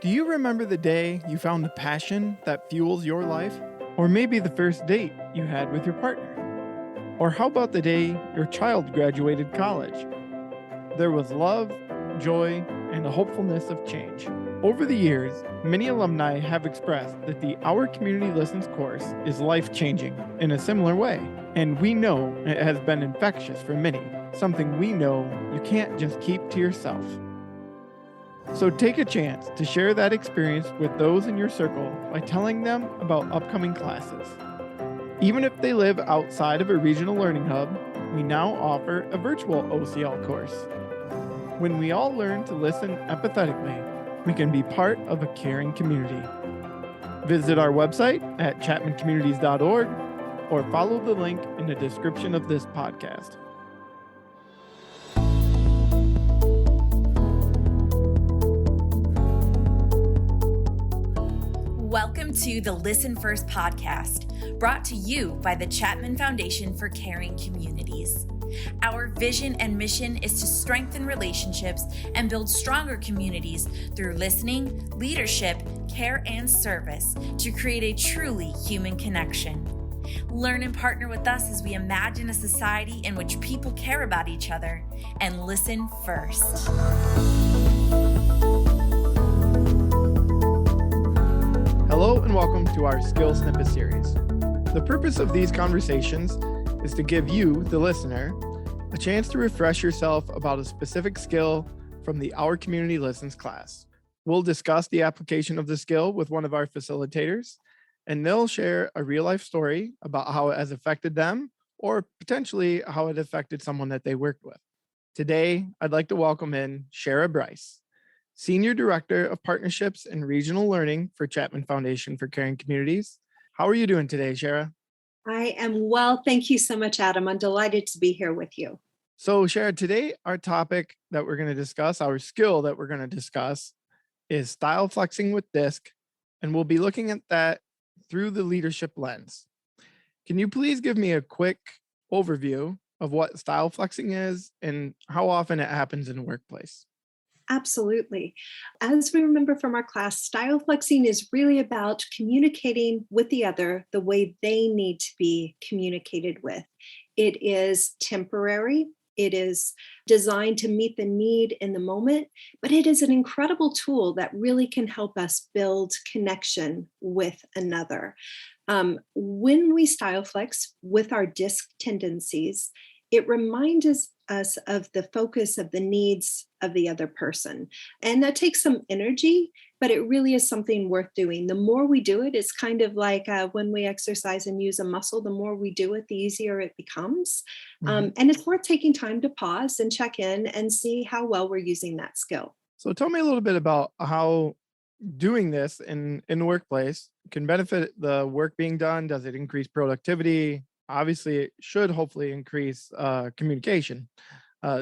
Do you remember the day you found the passion that fuels your life? Or maybe the first date you had with your partner? Or how about the day your child graduated college? There was love, joy, and a hopefulness of change. Over the years, many alumni have expressed that the Our Community Listens course is life-changing in a similar way. And we know it has been infectious for many, something we know you can't just keep to yourself. So take a chance to share that experience with those in your circle by telling them about upcoming classes. Even if they live outside of a regional learning hub, we now offer a virtual OCL course. When we all learn to listen empathetically, we can be part of a caring community. Visit our website at chapmancommunities.org or follow the link in the description of this podcast. Welcome to the Listen First podcast, brought to you by the Chapman Foundation for Caring Communities. Our vision and mission is to strengthen relationships and build stronger communities through listening, leadership, care, and service to create a truly human connection. Learn and partner with us as we imagine a society in which people care about each other and listen first. Hello and welcome to our Skill Snippet series. The purpose of these conversations is to give you, the listener, a chance to refresh yourself about a specific skill from the Our Community Listens class. We'll discuss the application of the skill with one of our facilitators, and they'll share a real-life story about how it has affected them or potentially how it affected someone that they worked with. Today, I'd like to welcome in Shara Brice, Senior Director of Partnerships and Regional Learning for Chapman Foundation for Caring Communities. How are you doing today, Shara? I am well. Thank you so much, Adam. I'm delighted to be here with you. So, Shara, today our topic that we're going to discuss, our skill that we're going to discuss, is style flexing with DISC, and we'll be looking at that through the leadership lens. Can you please give me a quick overview of what style flexing is and how often it happens in the workplace? Absolutely. As we remember from our class, style flexing is really about communicating with the other the way they need to be communicated with. It is temporary. It is designed to meet the need in the moment, but it is an incredible tool that really can help us build connection with another. When we style flex with our DISC tendencies, it reminds us of the focus of the needs of the other person. And that takes some energy, but it really is something worth doing. The more we do it, it's kind of like when we exercise and use a muscle, the more we do it, the easier it becomes. And it's worth taking time to pause and check in and see how well we're using that skill. So tell me a little bit about how doing this in the workplace can benefit the work being done. Does it increase productivity? Obviously, it should hopefully increase communication,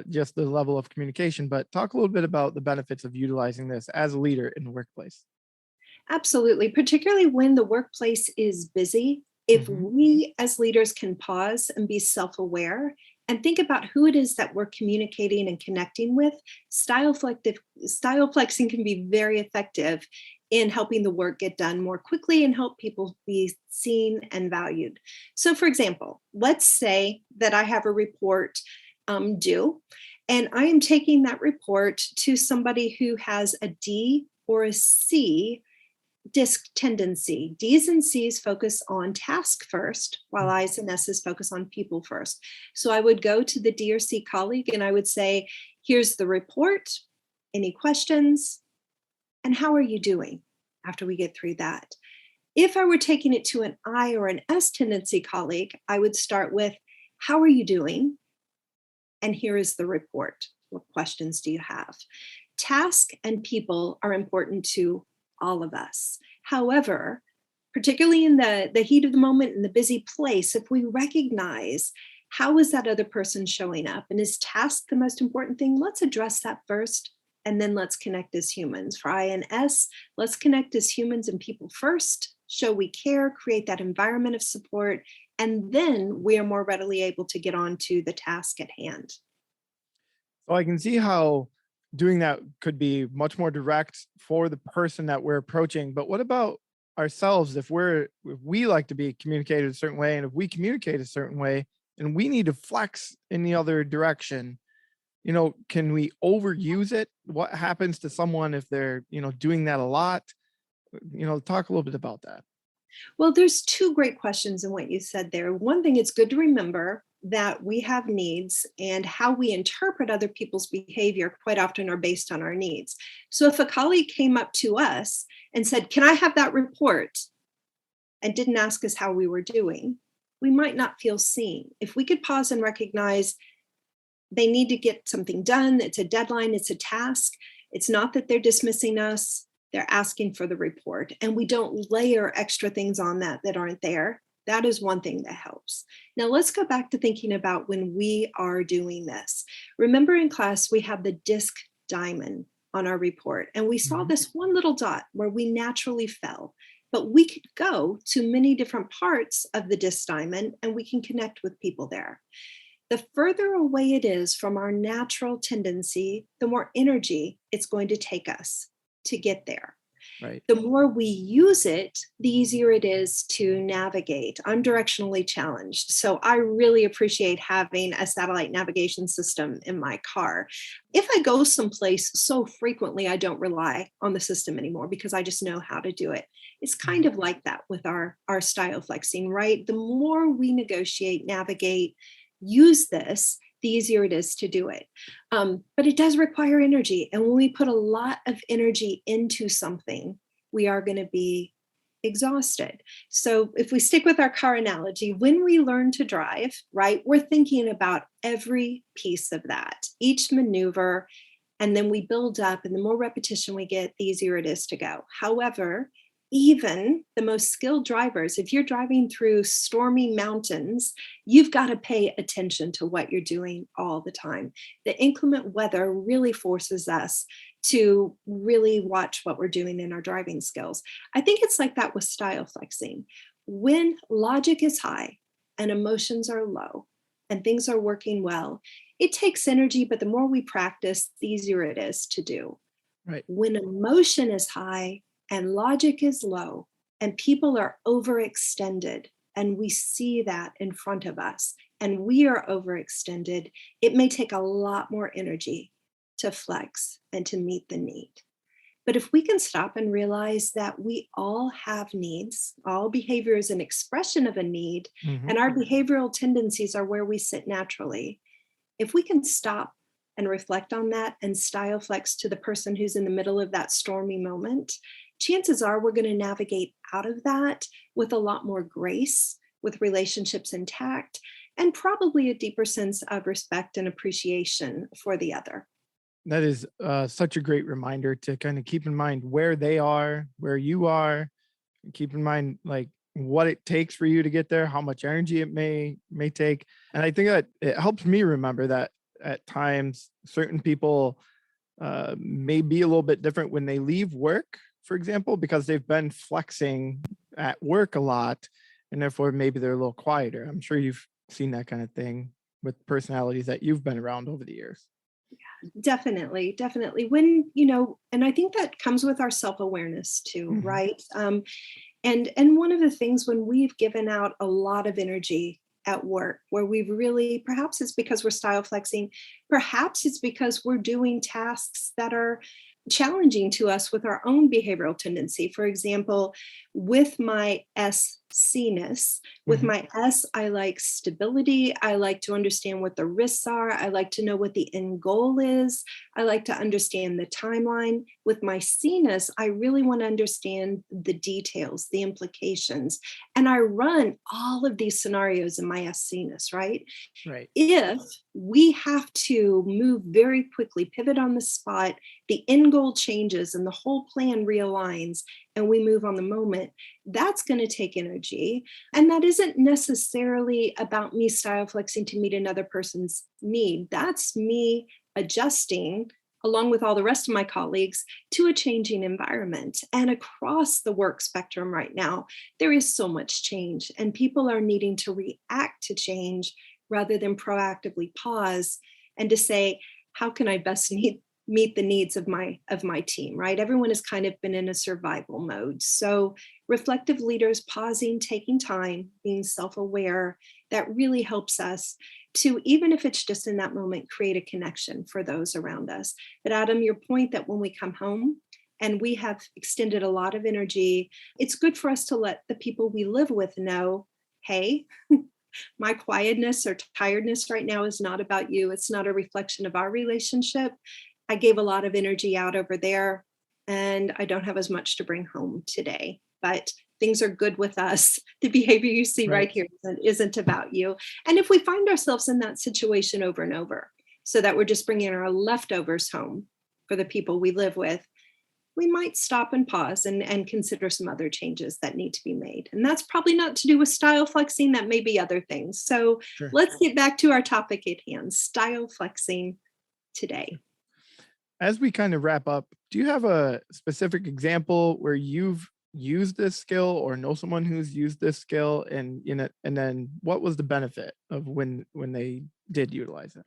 just the level of communication. But talk a little bit about the benefits of utilizing this as a leader in the workplace. Absolutely, particularly when the workplace is busy. If we as leaders can pause and be self-aware and think about who it is that we're communicating and connecting with, style flexing can be very effective in helping the work get done more quickly and help people be seen and valued. So for example, let's say that I have a report due, and I am taking that report to somebody who has a D or a C DISC tendency. D's and C's focus on task first, while I's and S's focus on people first. So I would go to the D or C colleague and I would say, here's the report. Any questions? And how are you doing after we get through that? If I were taking it to an I or an S tendency colleague, I would start with, how are you doing? And here is the report. What questions do you have? Task and people are important to all of us. However, particularly in the heat of the moment, in the busy place, if we recognize how is that other person showing up and is task the most important thing, let's address that first. And then let's connect as humans. For I and S, let's connect as humans and people first, show we care, create that environment of support, and then we are more readily able to get on to the task at hand. So I can see how doing that could be much more direct for the person that we're approaching. But what about ourselves? If we like to be communicated a certain way, and if we communicate a certain way and we need to flex in the other direction, can we overuse it? What happens to someone if they're, doing that a lot? Talk a little bit about that. Well, there's two great questions in what you said there. One thing, it's good to remember that we have needs, and how we interpret other people's behavior quite often are based on our needs. So if a colleague came up to us and said, "Can I have that report?" and didn't ask us how we were doing, we might not feel seen. If we could pause and recognize they need to get something done, it's a deadline, it's a task. It's not that they're dismissing us, they're asking for the report. And we don't layer extra things on that aren't there. That is one thing that helps. Now let's go back to thinking about when we are doing this. Remember in class, we have the disc diamond on our report, and we saw this one little dot where we naturally fell. But we could go to many different parts of the disc diamond and we can connect with people there. The further away it is from our natural tendency, the more energy it's going to take us to get there. Right. The more we use it, the easier it is to navigate. I'm directionally challenged, so I really appreciate having a satellite navigation system in my car. If I go someplace so frequently, I don't rely on the system anymore because I just know how to do it. It's kind of like that with our style flexing, right? The more we negotiate, navigate, use this, the easier it is to do it. But it does require energy. And when we put a lot of energy into something, we are going to be exhausted. So if we stick with our car analogy, when we learn to drive, right, we're thinking about every piece of that, each maneuver, and then we build up, and the more repetition we get, the easier it is to go. However, even the most skilled drivers, if you're driving through stormy mountains, you've got to pay attention to what you're doing all the time. The inclement weather really forces us to really watch what we're doing in our driving skills. I think it's like that with style flexing. When logic is high and emotions are low and things are working well, it takes energy, but the more we practice, the easier it is to do. Right. When emotion is high and logic is low and people are overextended, and we see that in front of us and we are overextended, it may take a lot more energy to flex and to meet the need. But if we can stop and realize that we all have needs, all behavior is an expression of a need, and our behavioral tendencies are where we sit naturally. If we can stop and reflect on that and style flex to the person who's in the middle of that stormy moment, chances are we're going to navigate out of that with a lot more grace, with relationships intact, and probably a deeper sense of respect and appreciation for the other. That is such a great reminder to kind of keep in mind where they are, where you are, keep in mind like what it takes for you to get there, how much energy it may take. And I think that it helps me remember that at times certain people may be a little bit different when they leave work, for example, because they've been flexing at work a lot and therefore maybe they're a little quieter. I'm sure you've seen that kind of thing with personalities that you've been around over the years. Definitely, definitely. And I think that comes with our self-awareness too, right? And one of the things when we've given out a lot of energy at work, where we've really, perhaps it's because we're style flexing, perhaps it's because we're doing tasks that are challenging to us with our own behavioral tendency. For example, with my SC-ness, with my S, I like stability. I like to understand what the risks are. I like to know what the end goal is. I like to understand the timeline. With my C-ness, I really want to understand the details, the implications. And I run all of these scenarios in my SC-ness, right? Right. If we have to move very quickly, pivot on the spot, the end goal changes and the whole plan realigns, and we move on the moment, that's going to take energy. And that isn't necessarily about me style flexing to meet another person's need. That's me adjusting along with all the rest of my colleagues to a changing environment. And across the work spectrum right now, there is so much change, and people are needing to react to change rather than proactively pause and to say, how can I best meet meet the needs of my team, right? Everyone has kind of been in a survival mode. So reflective leaders pausing, taking time, being self-aware, that really helps us to, even if it's just in that moment, create a connection for those around us. But Adam, your point that when we come home and we have extended a lot of energy, it's good for us to let the people we live with know, hey, my quietness or tiredness right now is not about you. It's not a reflection of our relationship. I gave a lot of energy out over there, and I don't have as much to bring home today. But things are good with us. The behavior you see Right. right here isn't about you. And if we find ourselves in that situation over and over, so that we're just bringing our leftovers home for the people we live with, we might stop and pause and consider some other changes that need to be made. And that's probably not to do with style flexing, that may be other things. So Sure. let's get back to our topic at hand, style flexing today. As we kind of wrap up, do you have a specific example where you've used this skill or know someone who's used this skill, and and then what was the benefit of when they did utilize it?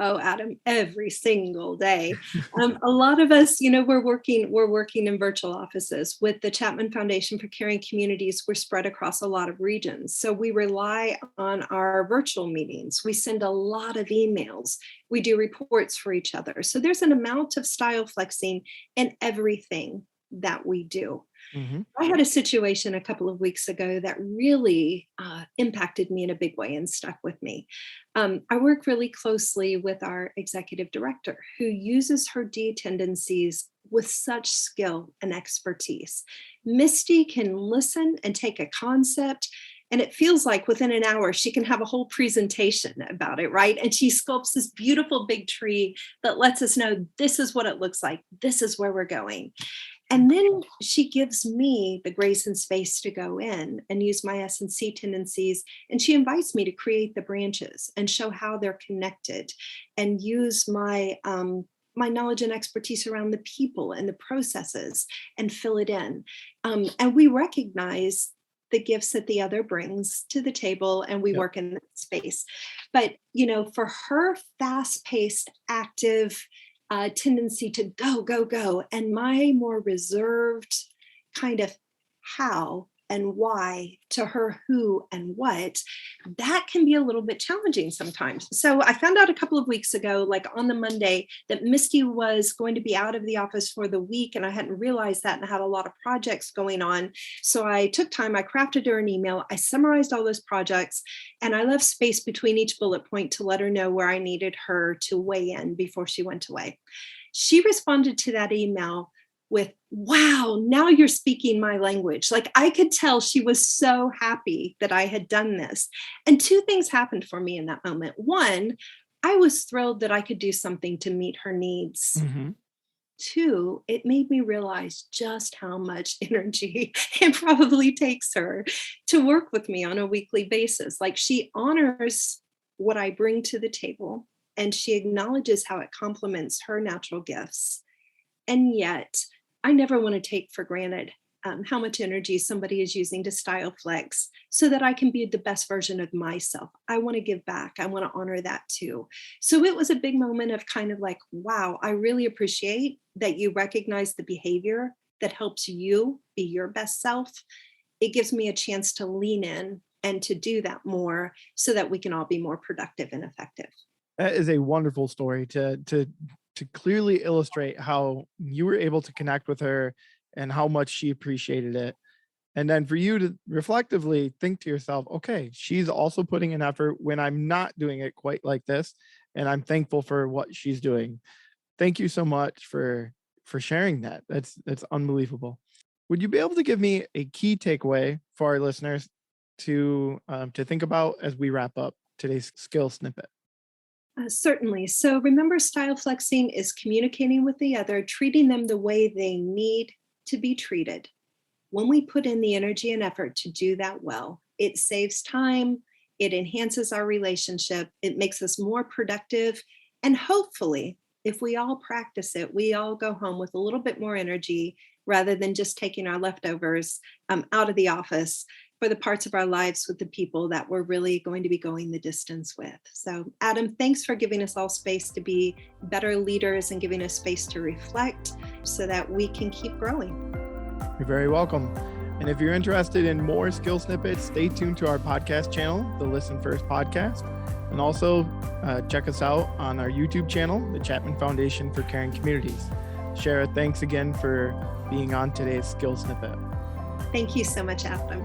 Oh, Adam, every single day. A lot of us, we're working in virtual offices with the Chapman Foundation for Caring Communities. We're spread across a lot of regions. So we rely on our virtual meetings. We send a lot of emails. We do reports for each other. So there's an amount of style flexing in everything that we do. Hmm. I had a situation a couple of weeks ago that really impacted me in a big way and stuck with me. I work really closely with our executive director, who uses her D tendencies with such skill and expertise. Misty can listen and take a concept, and it feels like within an hour she can have a whole presentation about it, right? And she sculpts this beautiful big tree that lets us know this is what it looks like, this is where we're going. And then she gives me the grace and space to go in and use my S&C tendencies. And she invites me to create the branches and show how they're connected, and use my knowledge and expertise around the people and the processes and fill it in. And we recognize the gifts that the other brings to the table, and we Yep. work in that space. But, for her fast paced, active, tendency to go, go, go, and my more reserved kind of how and why to her who and what, that can be a little bit challenging sometimes. So I found out a couple of weeks ago, like on the Monday, that Misty was going to be out of the office for the week, and I hadn't realized that, and I had a lot of projects going on. So I took time, I crafted her an email, I summarized all those projects, and I left space between each bullet point to let her know where I needed her to weigh in before she went away. She responded to that email with, wow, now you're speaking my language. Like, I could tell she was so happy that I had done this. And two things happened for me in that moment. One, I was thrilled that I could do something to meet her needs. Hmm. Two, it made me realize just how much energy it probably takes her to work with me on a weekly basis. Like, she honors what I bring to the table, and she acknowledges how it complements her natural gifts. And yet, I never want to take for granted how much energy somebody is using to style flex so that I can be the best version of myself. I want to give back. I want to honor that too. So it was a big moment of kind of like, wow, I really appreciate that you recognize the behavior that helps you be your best self. It gives me a chance to lean in and to do that more so that we can all be more productive and effective. That is a wonderful story to clearly illustrate how you were able to connect with her and how much she appreciated it. And then for you to reflectively think to yourself, okay, she's also putting an effort when I'm not doing it quite like this, and I'm thankful for what she's doing. Thank you so much for sharing that. That's unbelievable. Would you be able to give me a key takeaway for our listeners to think about as we wrap up today's skill snippet? Certainly. So remember, style flexing is communicating with the other, treating them the way they need to be treated. When we put in the energy and effort to do that well, it saves time, it enhances our relationship, it makes us more productive. And hopefully, if we all practice it, we all go home with a little bit more energy rather than just taking our leftovers out of the office for the parts of our lives with the people that we're really going to be going the distance with. So, Adam, thanks for giving us all space to be better leaders and giving us space to reflect so that we can keep growing. You're very welcome. And if you're interested in more skill snippets, stay tuned to our podcast channel, the Listen First Podcast. And also check us out on our YouTube channel, the Chapman Foundation for Caring Communities. Shara, thanks again for being on today's Skill Snippet. Thank you so much, Adam.